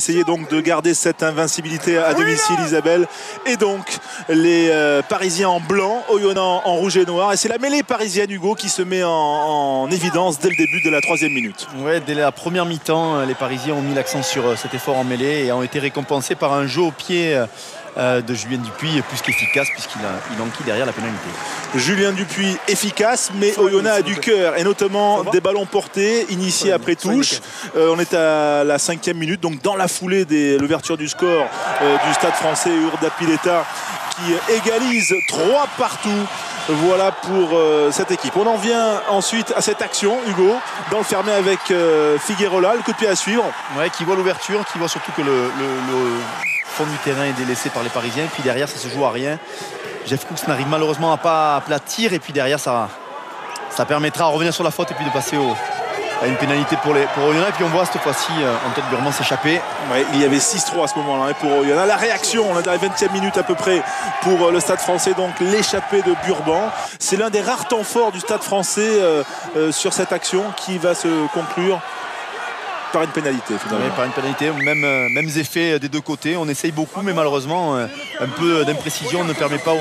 essayer donc de garder cette invincibilité à domicile, Isabelle. Et donc les Parisiens en blanc, Oyonnax en rouge et noir. Et c'est la mêlée parisienne, Hugo, qui se met en évidence dès le début de la 3e minute. Ouais, dès la première mi-temps, les Parisiens ont mis l'accent sur cet effort en mêlée et ont été récompensés par un jeu au pied de Julien Dupuis plus qu'efficace, puisqu'il enquille derrière la pénalité. Julien Dupuis efficace, mais Oyonnax a du cœur, et notamment des ballons portés initiés après touche. On est à la 5e minute, donc dans la foulée de l'ouverture du score du Stade Français, Urdapilleta qui égalise 3 partout. Voilà pour cette équipe. On en vient ensuite à cette action, Hugo, dans le fermé avec Figueroa, le coup de pied à suivre. Ouais, qui voit l'ouverture, qui voit surtout que le fond du terrain est délaissé par les Parisiens. Et puis derrière, ça se joue à rien. Jeff Cooks n'arrive malheureusement à pas aplatir. Et puis derrière, ça permettra de revenir sur la faute et puis de passer à une pénalité pour Oyonnax. Et puis on voit cette fois-ci Antoine Burban s'échapper. Ouais, il y avait 6-3 à ce moment-là pour Oyonnax. La réaction, on est à la 20e minute à peu près pour le Stade Français. Donc l'échappée de Burban. C'est l'un des rares temps forts du Stade Français sur cette action qui va se conclure par une pénalité finalement. Oui, par une pénalité, mêmes effets des deux côtés. On essaye beaucoup, mais malheureusement un peu d'imprécision ne permet pas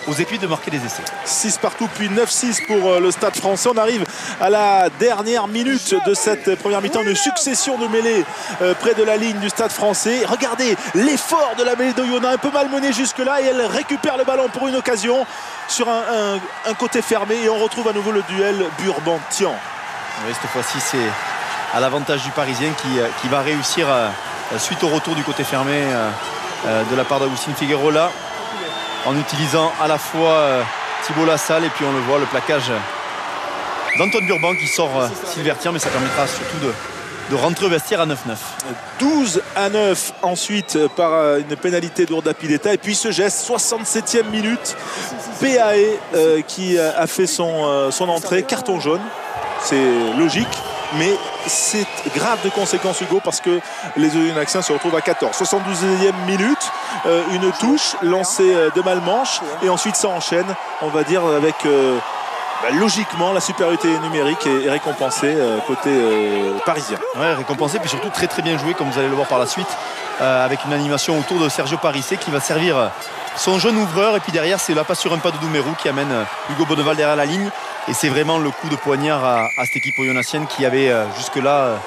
aux équipes de marquer des essais. 6 partout, puis 9-6 pour le Stade Français. On arrive à la dernière minute de cette première mi-temps. Une succession de mêlées près de la ligne du Stade Français. Regardez l'effort de la mêlée d'Oyonnax, un peu malmenée jusque-là, et elle récupère le ballon pour une occasion sur un côté fermé, et on retrouve à nouveau le duel Burban-Tian. Oui, cette fois-ci c'est à l'avantage du Parisien qui va réussir suite au retour du côté fermé de la part d'Agustin Figueroa, en utilisant à la fois Thibault Lassalle, et puis on le voit, le plaquage d'Antoine Burban qui sort Silvertian, mais ça permettra surtout de rentrer au vestiaire à 9-9. 12-9 ensuite par une pénalité d'Urdapilleta, et puis ce geste, 67e minute, PAE qui a fait son entrée, carton jaune. C'est logique, mais c'est grave de conséquences, Hugo, parce que les Oyonnaxiens se retrouvent à 14. 72e minute, une touche lancée de Malmanche, et ensuite ça enchaîne, on va dire, avec logiquement la supériorité numérique est récompensée côté parisien. Ouais, récompensée, puis surtout très très bien joué, comme vous allez le voir par la suite, avec une animation autour de Sergio Parissé qui va servir son jeune ouvreur, et puis derrière c'est la passe sur un pas de Doumerou qui amène Hugo Bonneval derrière la ligne, et c'est vraiment le coup de poignard à cette équipe oyonnaxienne qui avait jusque-là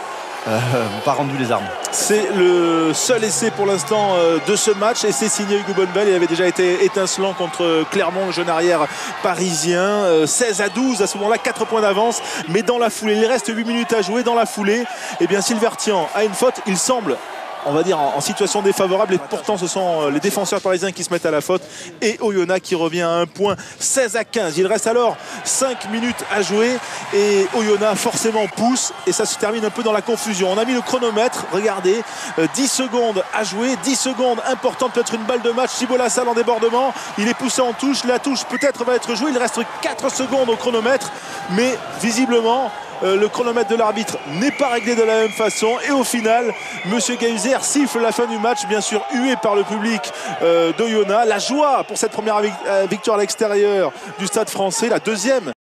pas rendu les armes. C'est le seul essai pour l'instant de ce match, et c'est signé Hugo Bonneval. Il avait déjà été étincelant contre Clermont, le jeune arrière parisien. 16-12 à ce moment-là, 4 points d'avance, mais dans la foulée, il reste 8 minutes à jouer. Dans la foulée, et bien Silvertian a une faute, il semble, on va dire, en situation défavorable, et pourtant ce sont les défenseurs parisiens qui se mettent à la faute, et Oyonnax qui revient à un point, 16-15. Il reste alors 5 minutes à jouer, et Oyonnax forcément pousse, et ça se termine un peu dans la confusion. On a mis le chronomètre, regardez, 10 secondes à jouer, 10 secondes importantes, peut-être une balle de match. Thibault Lassalle en débordement, il est poussé en touche, la touche peut-être va être jouée, il reste 4 secondes au chronomètre, mais visiblement le chronomètre de l'arbitre n'est pas réglé de la même façon, et au final Monsieur Gahuzer siffle la fin du match, bien sûr hué par le public d'Oyonnax. La joie pour cette première victoire à l'extérieur du Stade Français, la deuxième